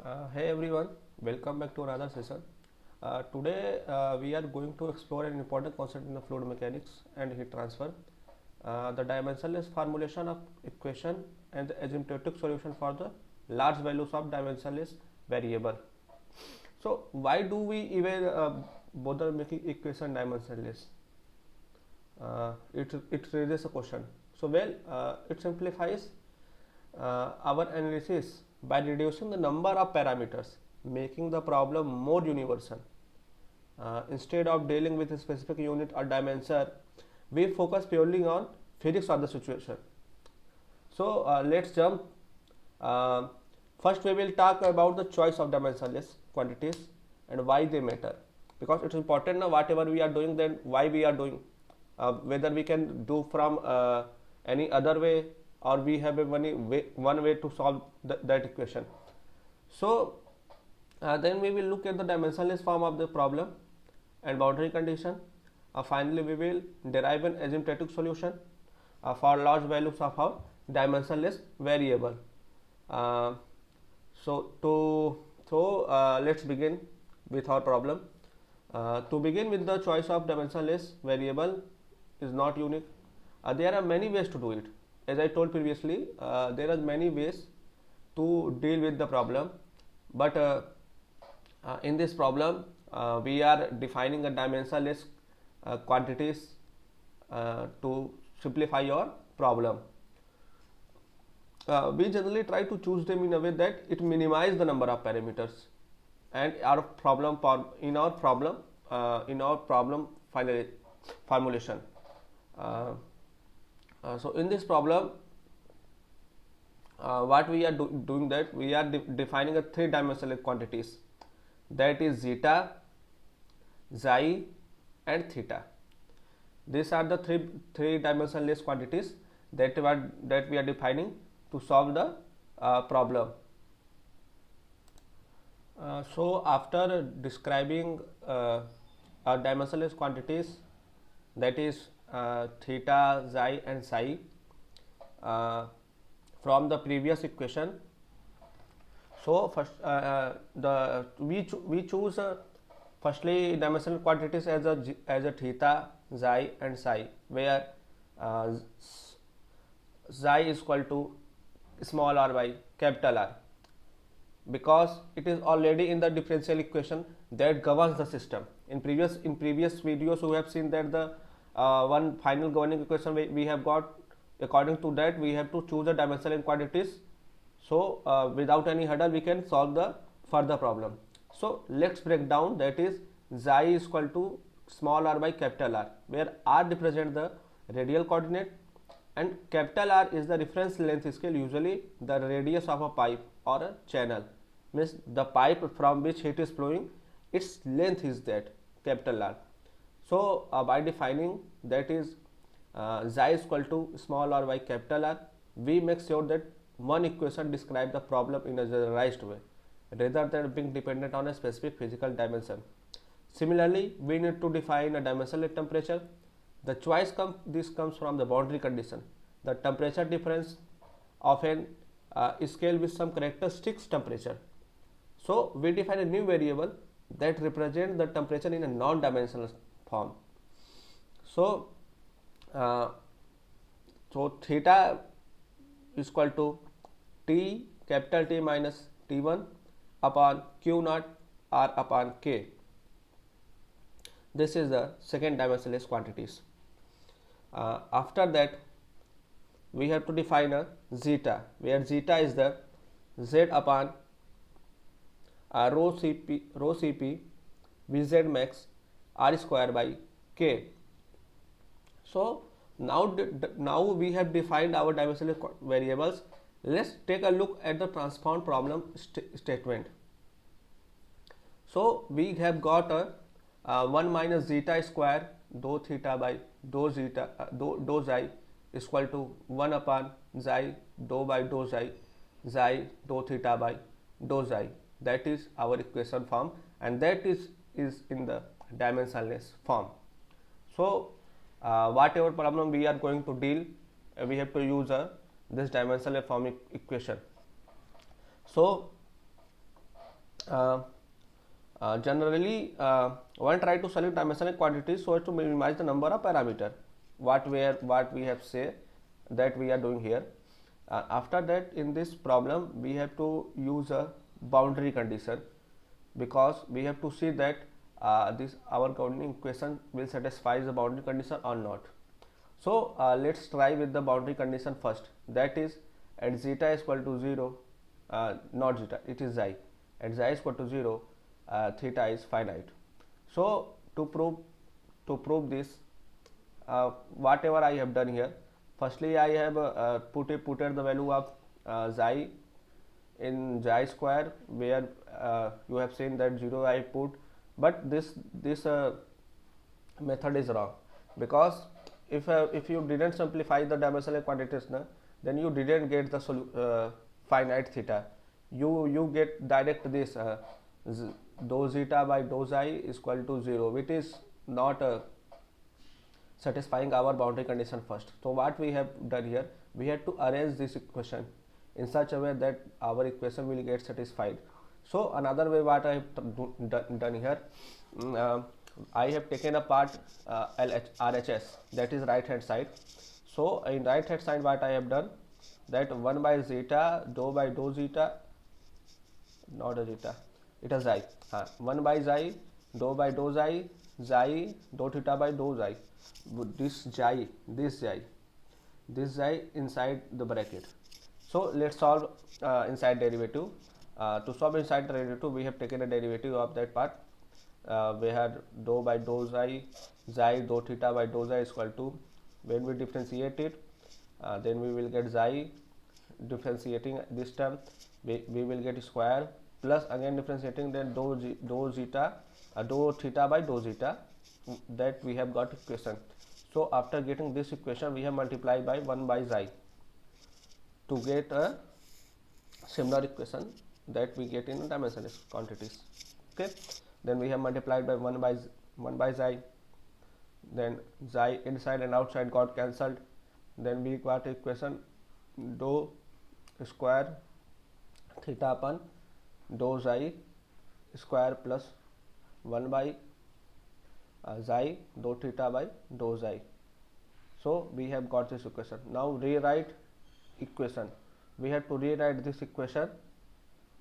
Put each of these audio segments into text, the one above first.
Hey everyone, welcome back to another session. Today we are going to explore an important concept in the fluid mechanics and heat transfer, the dimensionless formulation of equation and the asymptotic solution for the large values of dimensionless variable. So why do we even bother making equation dimensionless? It raises a question. It simplifies our analysis by reducing the number of parameters, making the problem more universal. Instead of dealing with a specific unit or dimension, we focus purely on physics of the situation. Let's jump. Uh, First, we will talk about the choice of dimensionless quantities and why they matter. Because it's important now, whatever we are doing, then why we are doing. Whether we can do from any other way, or we have one way to solve that equation. Then we will look at the dimensionless form of the problem and boundary condition. Finally, we will derive an asymptotic solution for large values of our dimensionless variable. Uh, let's begin with our problem. To begin with, the choice of dimensionless variable is not unique. There are many ways to do it. As I told previously, there are many ways to deal with the problem, but in this problem, we are defining a dimensionless quantities to simplify your problem. We generally try to choose them in a way that it minimizes the number of parameters, and our problem in our problem formulation. Uh, so in this problem, what we are doing, that we are defining a three-dimensional quantities, that is zeta, xi, and theta. These are the three dimensionless quantities that we are defining to solve the problem. After describing our dimensionless quantities, that is theta, xi, and psi, from the previous equation. So first, we choose firstly dimensional quantities as a theta, xi, and psi, where xi is equal to small r by capital R, because it is already in the differential equation that governs the system. In previous videos, we have seen that the one final governing equation we have got. According to that, we have to choose the dimensional quantities. So without any hurdle, we can solve the further problem. So let's break down. That is, xi is equal to small r by capital R, where r represents the radial coordinate and capital R is the reference length scale, usually the radius of a pipe or a channel, means the pipe from which heat is flowing, its length is that capital R. So by defining, that is xi is equal to small r by capital R, we make sure that one equation describes the problem in a generalized way, rather than being dependent on a specific physical dimension. Similarly, we need to define a dimensionless temperature. The choice comes from the boundary condition. The temperature difference of an scale with some characteristics temperature. So we define a new variable that represents the temperature in a non-dimensional form. So theta is equal to T, capital T minus T1 upon Q naught R upon K. This is the second dimensionless quantities. After that, we have to define a zeta, where zeta is the z upon rho Cp Vz max r square by k. So now we have defined our dimensional variables. Let's take a look at the transform problem statement. So we have got a 1 minus zeta square dou theta by dou zeta dou xi is equal to 1 upon xi dou by dou xi dou theta by dou xi. That is our equation form, and that is in the dimensionless form. So whatever problem we are going to deal, we have to use this dimensional form equation. So uh, generally one try to select dimensional quantities so as to minimize the number of parameter what we have say that we are doing here. After that, in this problem we have to use a boundary condition, because we have to see that this our governing equation will satisfy the boundary condition or not. So let's try with the boundary condition first, that is at zeta is equal to 0, not zeta, it is xi, at xi is equal to 0, theta is finite. So to prove this, whatever I have done here, firstly I have put the value of xi in xi square, where you have seen that 0 I put, but this method is wrong, because if you didn't simplify the dimensional quantities na, then you didn't get the finite theta. You get direct this dou zeta by dou xi is equal to 0, which is not satisfying our boundary condition first. So what we have done here, we had to arrange this equation in such a way that our equation will get satisfied. So another way what I have done here, I have taken a part RHS, that is right hand side. So in right hand side what I have done, that 1 by zeta dou by dou zeta, not a zeta, it is xi, 1 by xi dou by dou xi dou theta by dou xi, this xi inside the bracket. So let's solve inside derivative. To solve inside derivative, we have taken a derivative of that part. We had dou by dou xi dou theta by dou xi is equal to, when we differentiate it, then we will get xi, differentiating this term we will get square, plus again differentiating, then dou zeta dou theta by dou zeta, that we have got equation. So after getting this equation, we have multiplied by 1 by xi to get a similar equation that we get in dimensional quantities. Okay, then we have multiplied by 1 by xi, then xi inside and outside got cancelled, then we got equation dou square theta upon dou xi square plus 1 by xi dou theta by dou xi. So we have got this equation. Now rewrite equation. We have to rewrite this equation,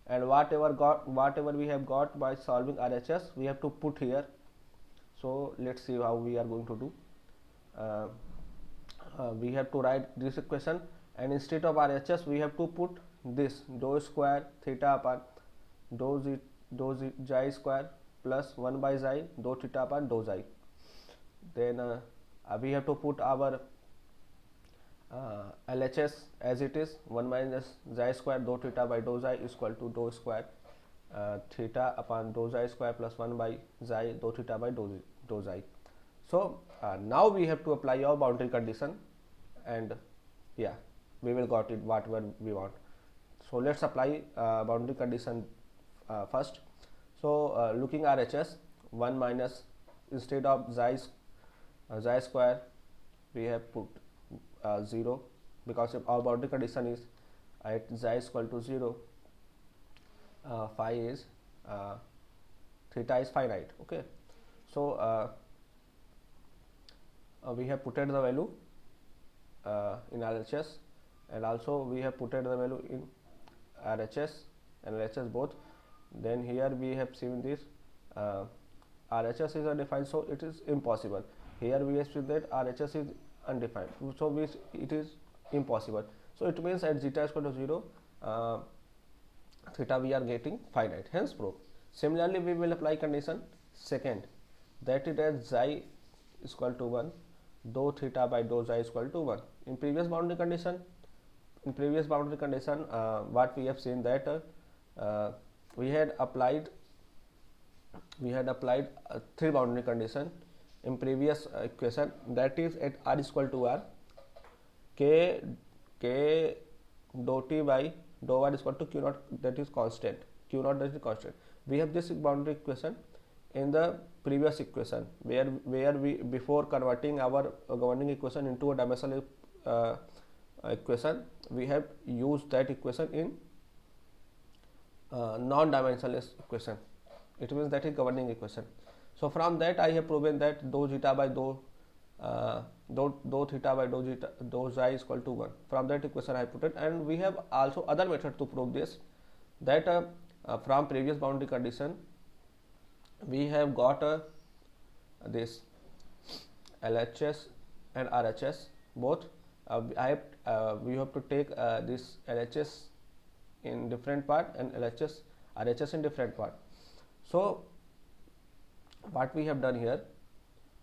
and whatever we have got by solving RHS, we have to put here. So let's see how we are going to do. We have to write this equation, and instead of RHS we have to put this dou square theta upon dou xi square plus 1 by xi dou theta upon dou xi. Then we have to put our LHS as it is, 1 minus xi square dou theta by dou xi is equal to dou square theta upon dou xi square plus 1 by xi dou theta by dou xi. So now we have to apply our boundary condition, and yeah, we will got it whatever we want. So let's apply boundary condition first. So looking RHS, 1 minus, instead of xi square we have put 0, because if our boundary condition is at xi is equal to 0, phi is theta is finite. Okay, so we have put the value in RHS, and also we have put the value in RHS and LHS both. Then here we have seen this RHS is undefined, so it is impossible. Here we have seen that RHS is undefined, so it is impossible. So it means at zeta is equal to 0, theta we are getting finite, hence proof. Similarly, we will apply condition second, that is at xi is equal to 1, dou theta by dou xi is equal to 1. In previous boundary condition, what we have seen that we had applied 3 boundary condition in previous equation, that is at r is equal to r, k dou t by dou r is equal to q naught, that is constant, we have this boundary equation in the previous equation, where we, before converting our governing equation into a dimensional equation, we have used that equation in non-dimensionless equation. It means that is governing equation. So from that I have proven that dou zeta by dou theta by dou xi is equal to 1. From that equation I put it, and we have also other method to prove this, that from previous boundary condition we have got this LHS and RHS both. We have to take this LHS in different part and RHS in different part. So what we have done here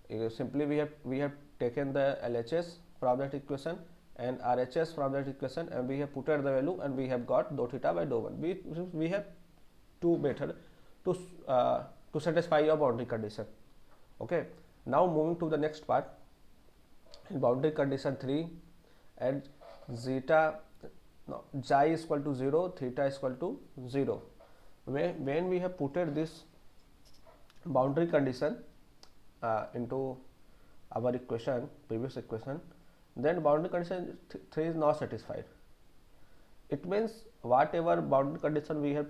is simply we have taken the LHS from that equation and RHS from that equation, and we have put the value, and we have got dou theta by dou 1. We have two methods to satisfy your boundary condition. Okay, now moving to the next part. In boundary condition 3, at xi is equal to 0, theta is equal to 0. When we have put this boundary condition into our equation, previous equation, then boundary condition 3 is not satisfied. It means whatever boundary condition we have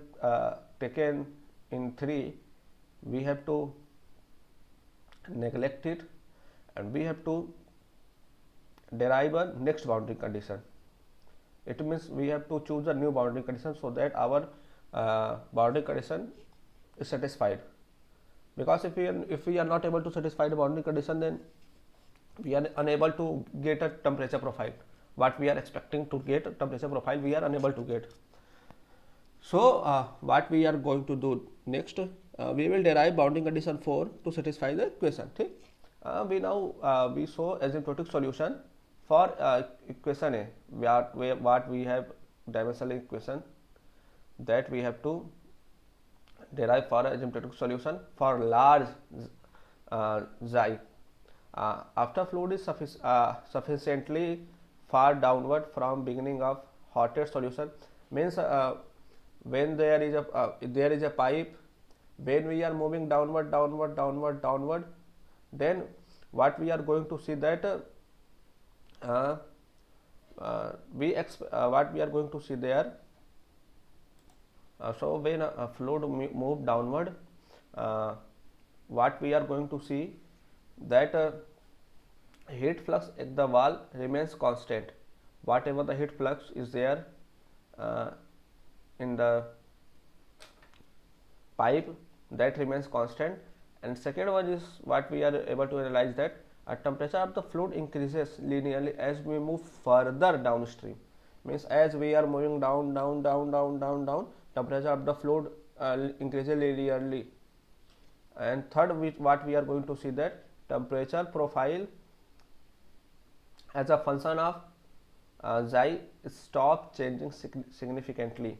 taken in 3, we have to neglect it, and we have to derive a next boundary condition. It means we have to choose a new boundary condition so that our boundary condition is satisfied. Because if we are not able to satisfy the boundary condition, then we are unable to get a temperature profile. What we are expecting to get a temperature profile, we are unable to get. So what we are going to do next, we will derive boundary condition 4 to satisfy the equation. We show asymptotic solution for equation A. What we have dimensional equation that we have to derive for asymptotic solution for large xi. After fluid is sufficiently far downward from beginning of hottest solution, means when there is a pipe, when we are moving downward, then what we are going to see that what we are going to see there. So when a fluid move downward, what we are going to see that heat flux at the wall remains constant. Whatever the heat flux is there in the pipe, that remains constant. And second one is what we are able to realize, that temperature of the fluid increases linearly as we move further downstream. Means as we are moving down, temperature of the fluid increases linearly. And third, what we are going to see, that temperature profile as a function of xi stop changing significantly.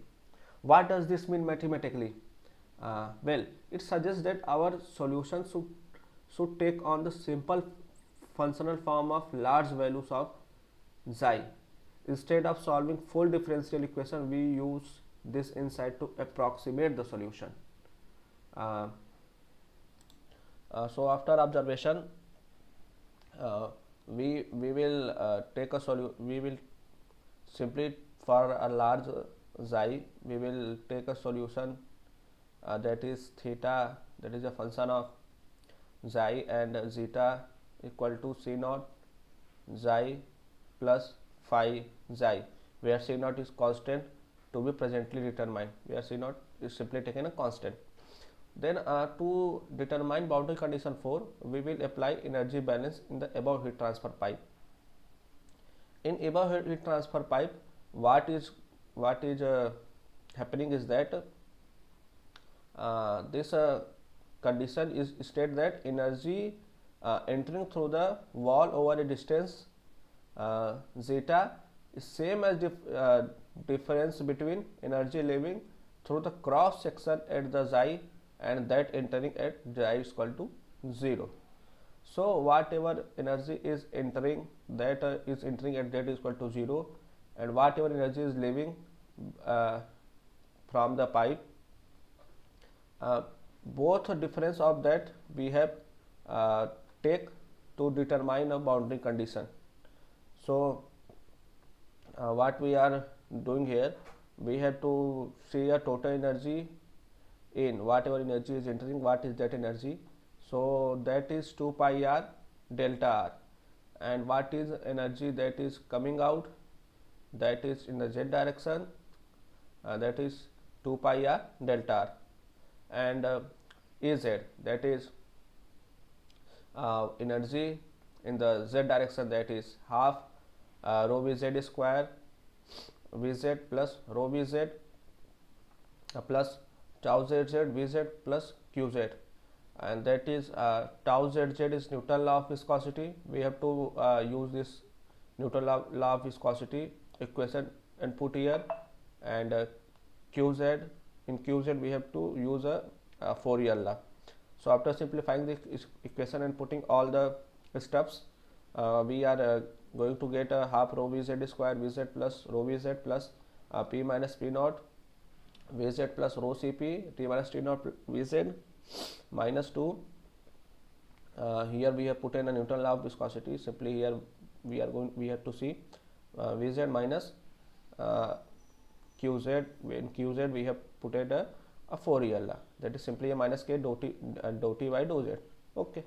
What does this mean mathematically? Well, it suggests that our solution should take on the simple functional form of large values of xi. Instead of solving full differential equation, we use this insight to approximate the solution. So after observation, we will take a solution. We will simply, for a large xi, we will take a solution that is theta, that is a function of xi, and zeta equal to c naught xi plus phi xi, where c naught is constant to be presently determined, where c naught is simply taken a constant. Then to determine boundary condition 4, we will apply energy balance in the above heat transfer pipe. In above heat transfer pipe, what is happening is that this condition is state that energy entering through the wall over a distance zeta is same as difference between energy leaving through the cross section at the xi and that entering at xi is equal to 0. So whatever energy is entering, that is entering at that is equal to 0, and whatever energy is leaving from the pipe, both difference of that we have take to determine a boundary condition. So what we are doing here, we have to see a total energy in whatever energy is entering, what is that energy. So that is 2 pi r delta r, and what is energy that is coming out, that is in the z direction, that is 2 pi r delta r, and Ez, that is energy in the z direction, that is half rho vz square vz plus rho vz plus tau zz vz plus qz, and that is tau zz is Newton law of viscosity. We have to use this Newton law of viscosity equation and put here, and qz, in qz we have to use a Fourier law. So after simplifying the equation and putting all the steps, we are going to get a half rho vz square vz plus rho vz plus p minus p naught vz plus rho cp t minus t naught vz minus 2. Here we have put in a Newton law of viscosity. Simply here we have to see vz minus qz. In qz we have put in a Fourier law, that is simply a minus k dou t by dou z. Okay.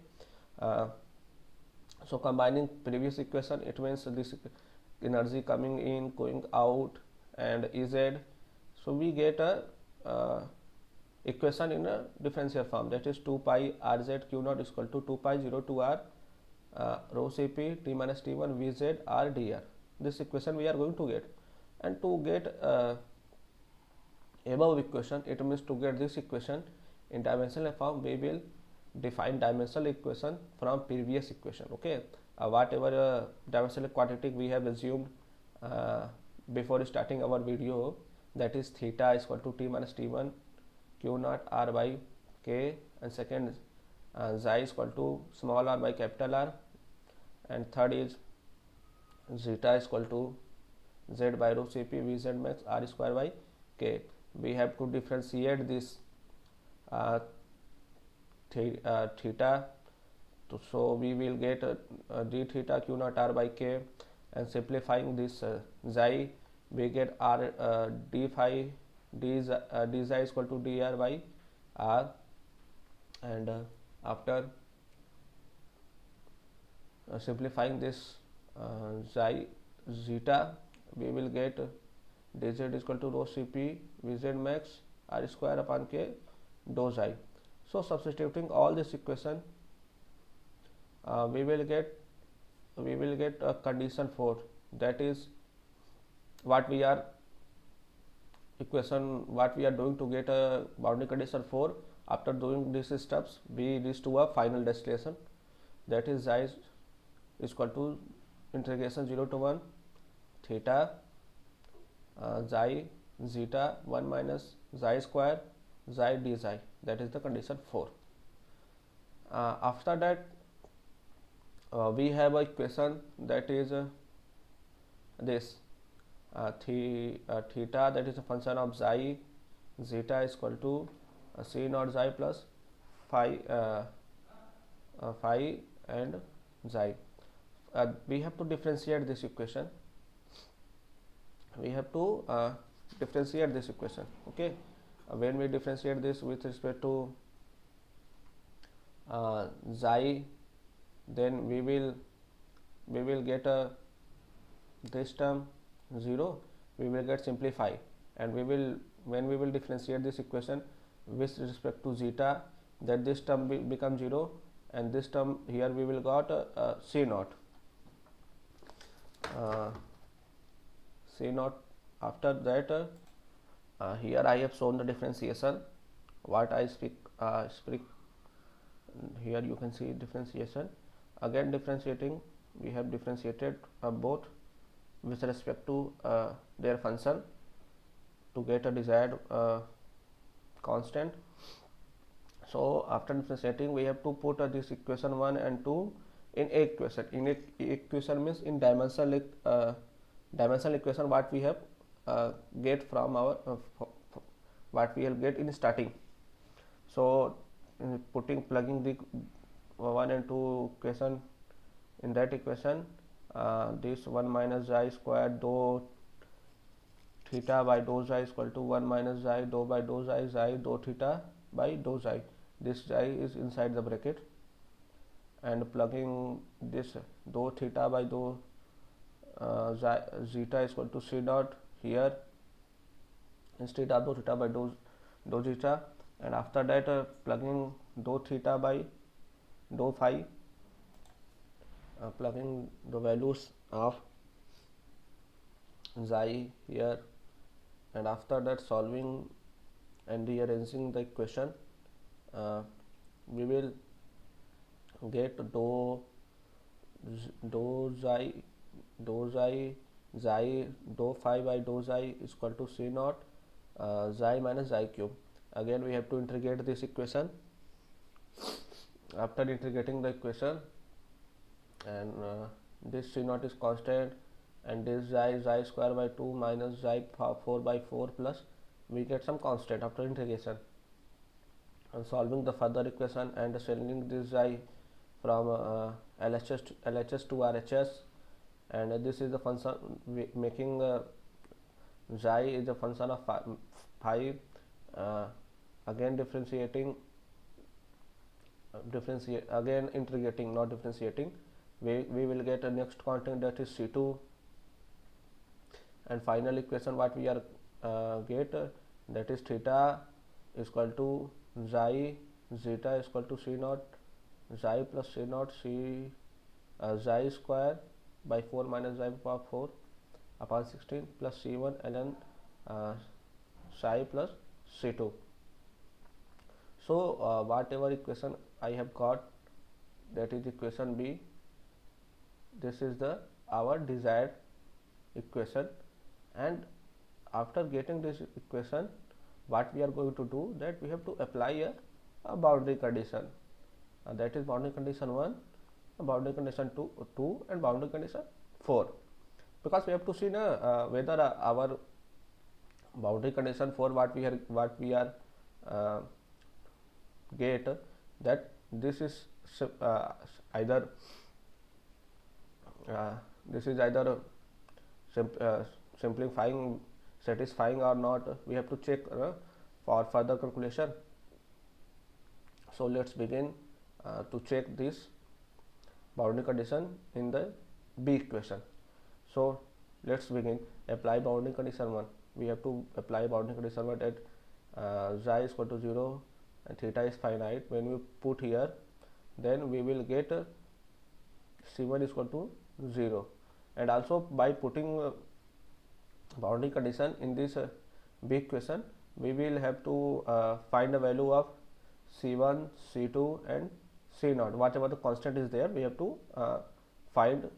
So combining previous equation, it means this energy coming in, going out, and Ez. So we get a equation in a differential form, that is 2 pi rz q naught is equal to 2 pi 0 to r rho cp t minus t1 vz r dr. This equation we are going to get, and to get above equation, it means to get this equation in dimensional form, we will define dimensional equation from previous equation. Okay, whatever dimensional quantity we have assumed before starting our video, that is theta is equal to t minus t1 q naught r by k, and second xi is equal to small r by capital R, and third is zeta is equal to z by rho cp vz max r square by k. We have to differentiate this theta, so we will get d theta q naught r by k, and simplifying this xi, we get r d phi d xi is equal to dr by r, and after simplifying this xi zeta, we will get dz is equal to rho cp vz max r square upon k dou xi. So substituting all this equation, we will get a condition 4, that is what we are doing to get a boundary condition 4. After doing these steps, we reach to a final destination, that is xi is equal to integration 0 to 1 theta xi zeta 1 minus xi square xi d xi, that is the condition 4. After that, we have a equation, that is this theta, that is a function of xi zeta is equal to c naught xi plus phi phi and xi. We have to differentiate this equation. Okay, when we differentiate this with respect to xi, then we will get this term 0, we will get simplify, and when we will differentiate this equation with respect to zeta, that this term become 0, and this term here we will got c naught c naught. After that, here I have shown the differentiation, what I speak here you can see differentiation. Again differentiating, we have differentiated both with respect to their function to get a desired constant. So after differentiating, we have to put this equation 1 and 2 in a equation. In a equation means in dimensional equation, what we have get from our what we will get in starting. So plugging the 1 and 2 equation in that equation, this 1 minus xi square dou theta by dou xi is equal to 1 minus xi dou by dou xi dou theta by dou xi. This xi is inside the bracket, and plugging this dou theta by dou zeta is equal to c dot here instead of dou theta by dou zeta, and after that plugging dou theta by dou phi, plugging the values of xi here, and after that solving and rearranging the equation, we will get dou xi dou phi by dou xi is equal to c naught xi minus xi cube. Again we have to integrate this equation. After integrating the equation, and this c naught is constant, and this xi square by 2 minus xi 4 by 4 plus, we get some constant after integration. And solving the further equation and sending this xi from LHS to RHS, and this is the function making xi is a function of phi, again differentiating, again integrating, not differentiating, we will get a next constant, that is c2, and final equation what we are get, that is theta is equal to xi zeta is equal to c naught xi plus c naught xi square by 4 minus xi power 4 upon 16 plus c1 ln psi plus c2. So whatever equation I have got, that is equation B. This is the our desired equation, and after getting this equation, what we are going to do, that we have to apply a boundary condition, that is boundary condition 1, boundary condition 2 and boundary condition 4, because we have to see whether our boundary condition 4 what we are get, that this is either simplifying, satisfying or not. We have to check for further calculation. So let's begin to check this boundary condition in the B equation. So let's begin. Apply boundary condition 1. We have to apply boundary condition 1 at xi is equal to 0 and theta is finite. When we put here, then we will get c1 is equal to 0, and also by putting boundary condition in this B equation, we will have to find a value of c1, c2 and c0. Whatever the constant is there, we have to find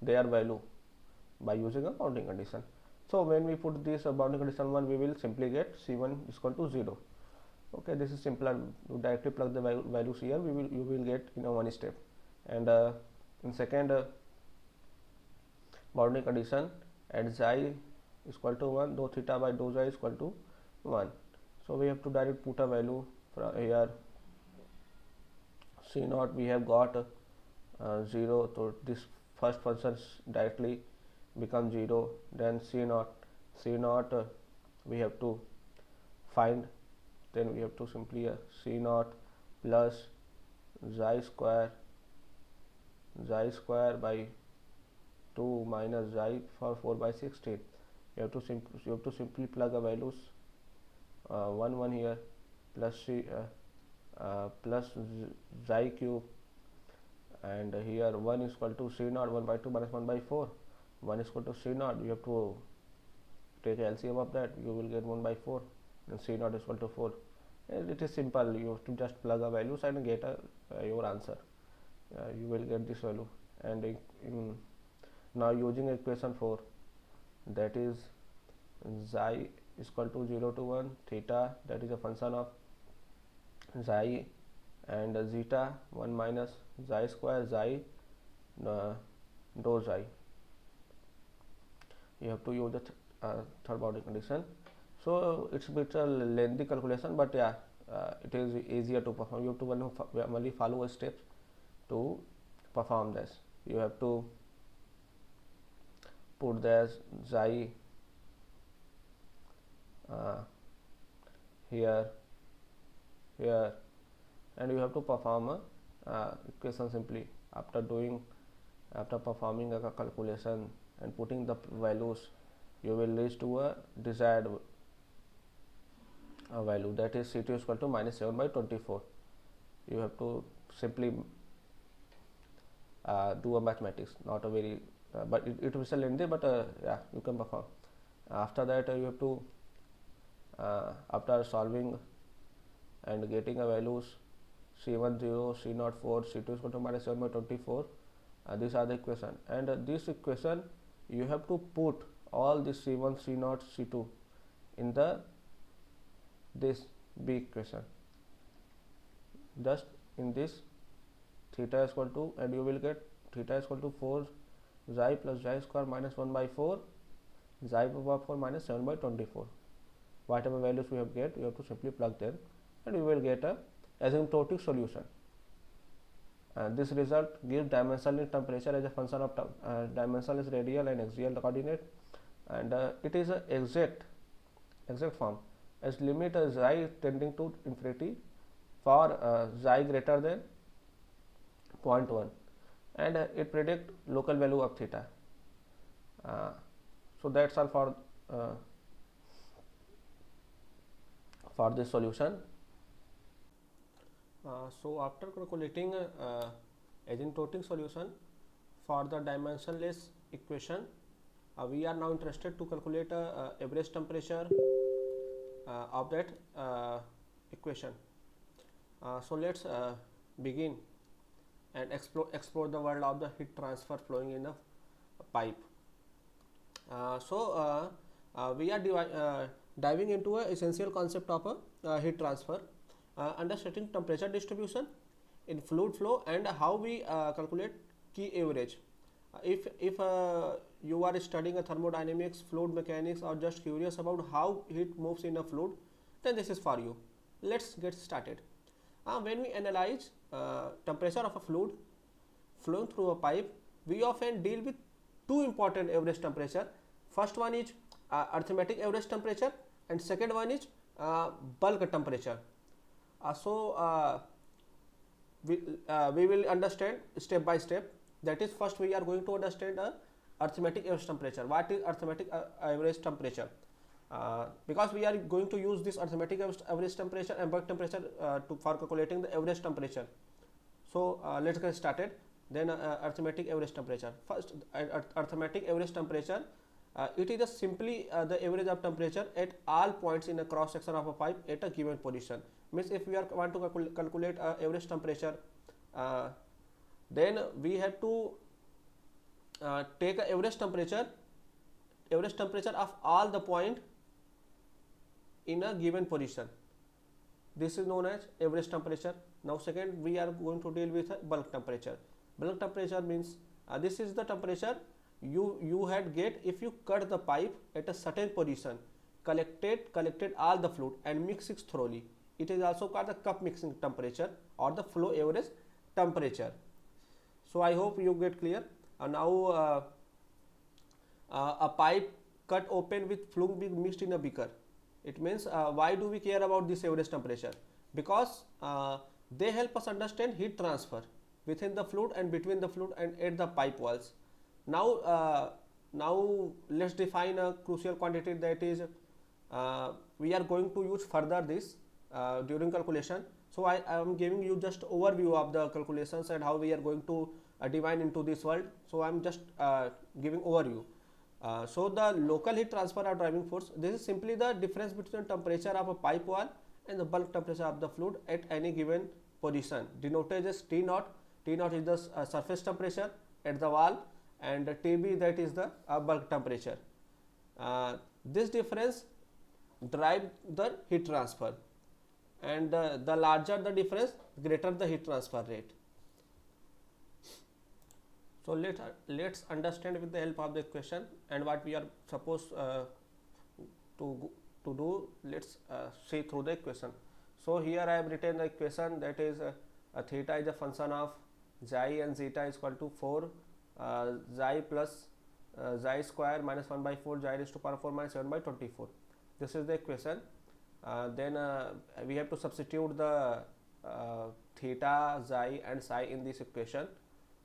their value by using a boundary condition. So when we put this boundary condition 1, we will simply get c1 is equal to 0. Okay, this is simpler. You directly plug the values here, you will get in a one step. And in second boundary condition, at xi is equal to 1, dou theta by dou xi is equal to 1. So we have to directly put a value from here. c0 we have got 0, so this first function directly become 0. Then c0 we have to find, then we have to simply c0 plus xi square by 2 minus xi for 4 by 16. You have to simply plug a values 1 here plus plus xi cube, and here 1 is equal to c0, 1 by 2 minus 1 by 4, 1 is equal to c0. You have to take LCM of that, you will get 1 by 4, and c0 is equal to 4. And it is simple. You have to just plug a values and get your answer. You will get this value. And now using equation 4, that is xi is equal to 0 to 1, theta, that is a function of xi, and zeta 1 minus xi square xi dou xi. You have to use the third boundary condition. So it's a bit lengthy calculation, but yeah, it is easier to perform. You have to only follow steps to perform this. You have to put this xi uh, here, here, and you have to perform a equation simply. After performing a calculation and putting the values, you will reach to a desired value, that is C2 is equal to minus 7 by 24. You have to simply do a mathematics, not a very but it will be lengthy, but yeah, you can perform. After that you have to after solving and getting a values C10, C04, C2 is equal to minus 7 by 24, these are the equation, and this equation you have to put all this C1, C0, C2 in the this B equation, just in this theta is equal to, and you will get theta is equal to 4 xi plus xi square minus 1 by 4 xi power 4 minus 7 by 24. Whatever values we have get, you have to simply plug them and you will get a asymptotic solution. This result gives dimensionless temperature as a function of dimension is radial and axial coordinate, and it is a exact form as limit xi tending to infinity for xi greater than 0.1, and it predict local value of theta. So that's all for this solution. So after calculating asymptotic solution for the dimensionless equation, we are now interested to calculate average temperature of that equation. So let's begin and explore the world of the heat transfer flowing in a pipe. We are diving into an essential concept of a heat transfer, understanding temperature distribution in fluid flow and how we calculate key average. If you are studying a thermodynamics, fluid mechanics, or just curious about how heat moves in a fluid, then this is for you. Let's get started. When we analyze temperature of a fluid flowing through a pipe, we often deal with two important average temperature. First one is arithmetic average temperature, and second one is bulk temperature. We will understand step by step. That is, first we are going to understand arithmetic average temperature. What is arithmetic average temperature? Because we are going to use this arithmetic average temperature and bulk temperature for calculating the average temperature. So let's get started. Then arithmetic average temperature. First, arithmetic average temperature. It is just simply the average of temperature at all points in a cross section of a pipe at a given position. Means if we want to calculate average temperature, then we have to take a average temperature of all the point in a given position. This is known as average temperature. Now second, we are going to deal with bulk temperature. Bulk temperature means this is the temperature you had get if you cut the pipe at a certain position, collected all the fluid and mix it thoroughly. It is also called the cup mixing temperature or the flow average temperature. So I hope you get clear. Now a pipe cut open with fluid being mixed in a beaker. It means why do we care about this average temperature? Because they help us understand heat transfer within the fluid and between the fluid and at the pipe walls. Now let's define a crucial quantity, that is we are going to use further this during calculation. So I am giving you just overview of the calculations and how we are going to divine into this world. So I am just giving overview. So the local heat transfer or driving force, this is simply the difference between temperature of a pipe wall and the bulk temperature of the fluid at any given position, denoted as T0. T0 is the surface temperature at the wall, and TB, that is the bulk temperature. This difference drives the heat transfer, and the larger the difference, greater the heat transfer rate. So let's understand with the help of the equation and what we are supposed to do. Let's see through the equation. So here I have written the equation, that is theta is a function of xi and zeta is equal to 4 xi plus xi square minus 1 by 4 xi raised to power 4 minus 7 by 24. This is the equation. Then we have to substitute the theta, xi and psi in this equation.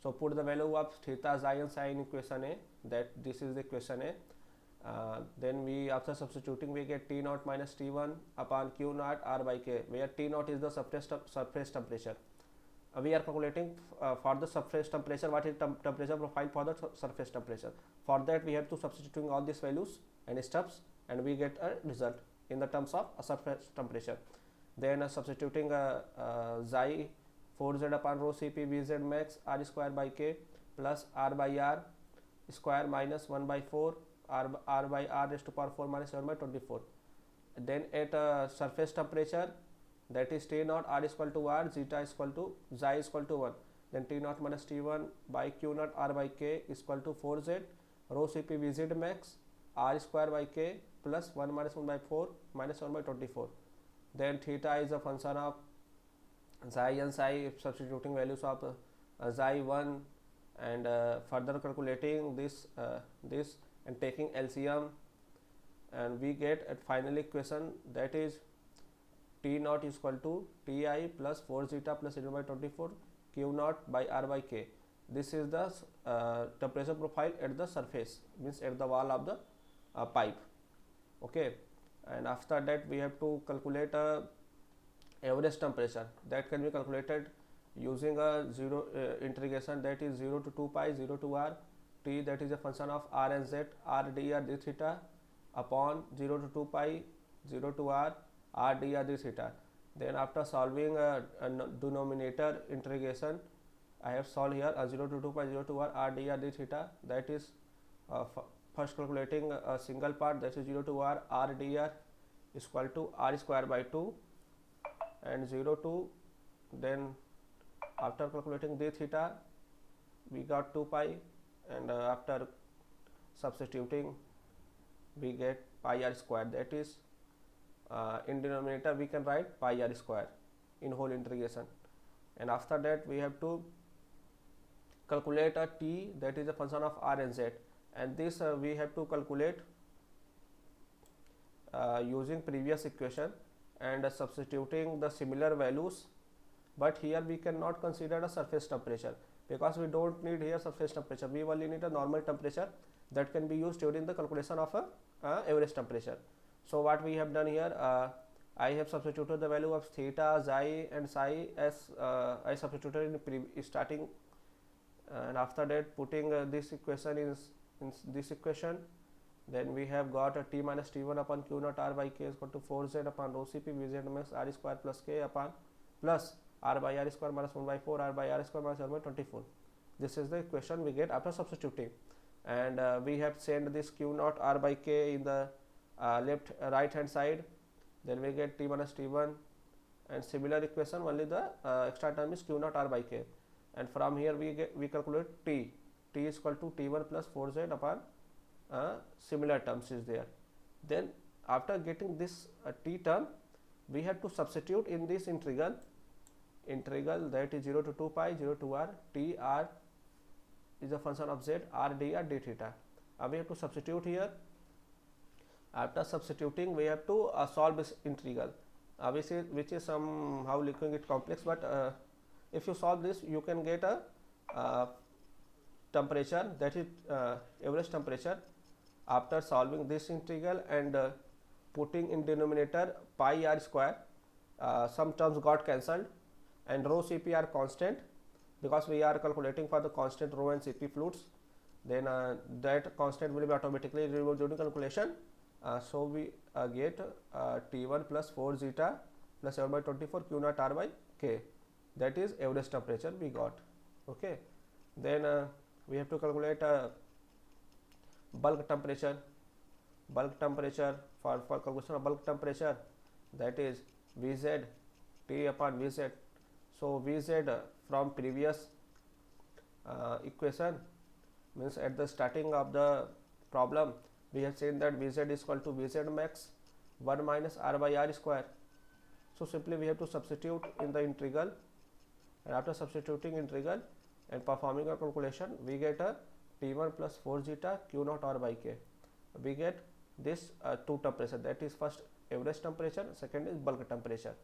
So put the value of theta, xi and psi in equation A, that this is the equation A. Then we, after substituting, we get T naught minus T1 upon Q naught R by K, where T naught is the surface temperature. We are calculating for the surface temperature what is temperature profile for the surface temperature. For that we have to substituting all these values and steps, and we get a result in the terms of a surface temperature. Then substituting xi 4z upon rho Cp Vz max R square by K plus R by R square minus 1 by 4 R by R raised to power 4 minus 7 by 24. Then at surface temperature, that is T naught R is equal to R, zeta is equal to xi is equal to 1. Then T naught minus T1 by Q naught R by K is equal to 4z rho Cp Vz max R square by K plus 1 minus 1 by 4 minus 1 by 24. Then theta is a function of xi and psi, substituting values of xi 1 and further calculating this and taking LCM, and we get a final equation, that is T naught is equal to Ti plus 4 zeta plus 0 by 24 Q naught by R by K. This is the temperature profile at the surface, means at the wall of the pipe. Okay, and after that we have to calculate average temperature, that can be calculated using a integration, that is 0 to 2 pi 0 to R T, that is a function of R and Z, R dr d theta upon 0 to 2 pi 0 to R dr d theta. Then after solving a denominator integration, I have solved here 0 to 2 pi 0 to R dr d theta, that is first calculating a single part, that is 0 to R dr is equal to R square by 2 and 0 to, then after calculating d theta we got 2 pi, and after substituting we get pi r square, that is in denominator we can write pi r square in whole integration. And after that we have to calculate a t, that is a function of R and Z, and this we have to calculate using previous equation and substituting the similar values, but here we cannot consider a surface temperature because we don't need here surface temperature, we only need a normal temperature that can be used during the calculation of a average temperature. So what we have done here, I have substituted the value of theta, xi and psi as I substituted in starting, and after that putting this equation in this equation, then we have got a T minus T1 upon Q naught R by K is equal to 4z upon rho Cp Vz max R square plus K upon plus R by R square minus 1 by 4 R by R square minus 1 by 24. This is the equation we get after substituting, and we have sent this Q naught R by K in the right hand side, then we get T minus T1, and similar equation only the extra term is Q naught R by K, and from here we calculate T is equal to T1 plus 4z upon similar terms is there. Then after getting this T term, we have to substitute in this integral that is 0 to 2 pi 0 to R T R is a function of Z R dr d theta. We have to substitute here. After substituting we have to solve this integral, which is somehow looking it complex, but if you solve this you can get a temperature, that is average temperature. After solving this integral and putting in denominator pi r square, some terms got cancelled and rho Cp are constant because we are calculating for the constant rho and Cp fluids, then that constant will be automatically removed during calculation. So we get T1 plus 4 zeta plus 7 by 24 Q naught R by K, that is average temperature we got. Okay, then we have to calculate bulk temperature for calculation of bulk temperature, that is Vz T upon Vz. So Vz from previous equation, means at the starting of the problem we have seen that Vz is equal to Vz max 1 minus R by R square. So simply we have to substitute in the integral, and after substituting integral and performing a calculation we get a T1 plus 4 zeta Q naught R by K. We get this two temperature, that is first average temperature, second is bulk temperature.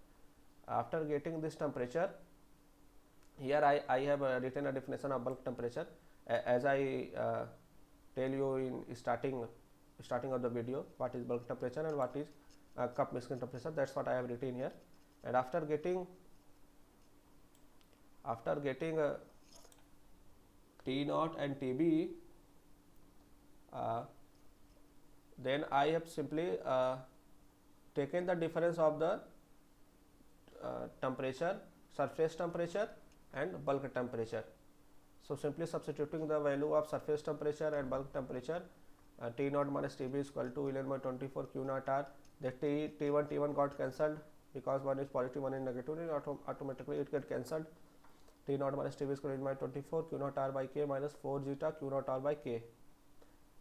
After getting this temperature, here I have written a definition of bulk temperature as I tell you in starting of the video what is bulk temperature and what is cup mixing temperature. That's what I have written here. And after getting T naught and TB, then I have simply taken the difference of the temperature, surface temperature and bulk temperature. So simply substituting the value of surface temperature and bulk temperature, T naught minus TB is equal to 11 by 24 Q naught R. The T1 got cancelled because one is positive, one is negative, and automatically it get cancelled. T naught minus TB is equal to 11 by 24 Q naught R by K minus 4 zeta Q naught R by K.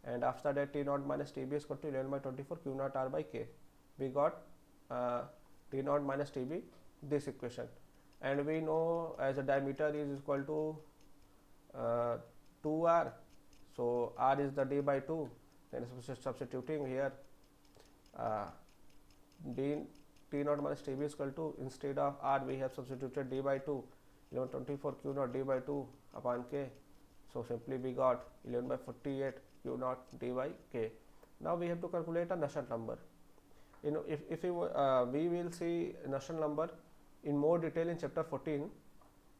And after that, T naught minus TB is equal to 11 by 24 Q naught R by K. We got T naught minus TB, this equation. And we know as a diameter is equal to 2R. So R is the D by 2. Then substituting here, T naught minus TB is equal to, instead of R we have substituted D by 2, 1124 Q naught D by 2 upon K. So simply we got 11 by 48 Q naught D by K. Now we have to calculate a Nusselt number. If we will see Nusselt number in more detail in chapter 14,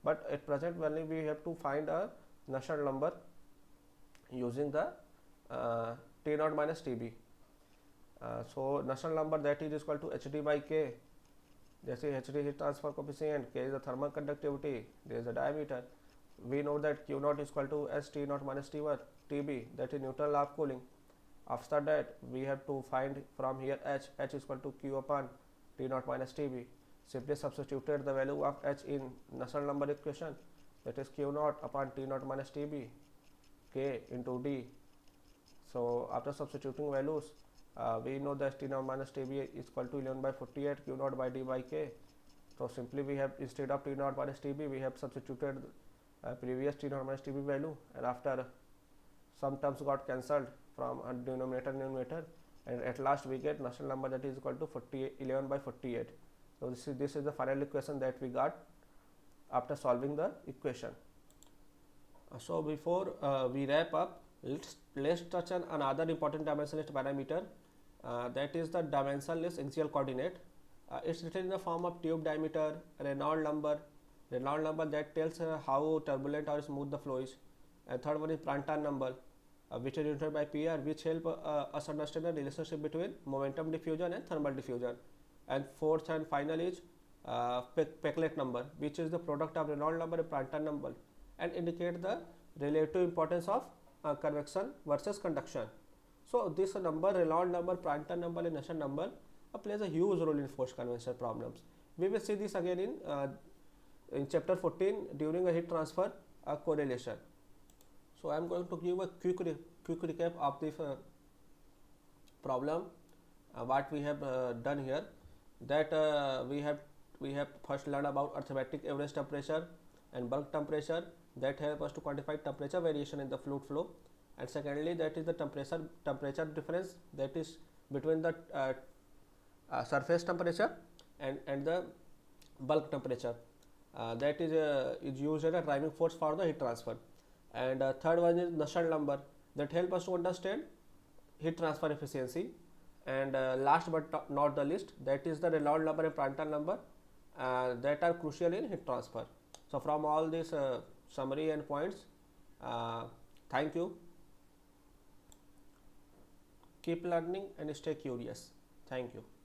but at present only we have to find a Nusselt number using the T naught minus TB. So Nusselt number, that is equal to HD by K. This is HD heat transfer coefficient, K is the thermal conductivity, there is a diameter. We know that Q naught is equal to S T naught minus TB, that is Newton law of cooling. After that we have to find from here H is equal to Q upon T naught minus TB. Simply substituted the value of H in Nusselt number equation, that is Q naught upon T naught minus TB, K into D. So after substituting values, we know that T naught minus TB is equal to 11 by 48 Q naught by D by K. So simply we have, instead of T naught minus TB, we have substituted previous T naught minus TB value, and after some terms got cancelled from denominator and numerator, and at last we get Nusselt number, that is equal to 11 by 48. So this is the final equation that we got after solving the equation. So before we wrap up, let's touch on another important dimensionless parameter, that is the dimensionless axial coordinate. It's written in the form of tube diameter, Reynolds number that tells how turbulent or smooth the flow is. And third one is Prandtl number, which is denoted by PR, which help us understand the relationship between momentum diffusion and thermal diffusion. And fourth and final is Peclet number, which is the product of Reynolds number and Prandtl number, and indicate the relative importance of convection versus conduction. So this number, Reynolds number, Prandtl number and Nusselt number plays a huge role in force convection problems. We will see this again in chapter 14 during a heat transfer correlation. So I am going to give a quick recap of this problem, what we have done here. That we have first learned about arithmetic average temperature and bulk temperature that help us to quantify temperature variation in the fluid flow. And secondly, that is the temperature difference, that is between the surface temperature and the bulk temperature, that is used as a driving force for the heat transfer. And third one is Nusselt number, that help us to understand heat transfer efficiency. And last but not the least, that is the Reynolds number and Prandtl number that are crucial in heat transfer. So from all this summary and points, thank you. Keep learning and stay curious. Thank you.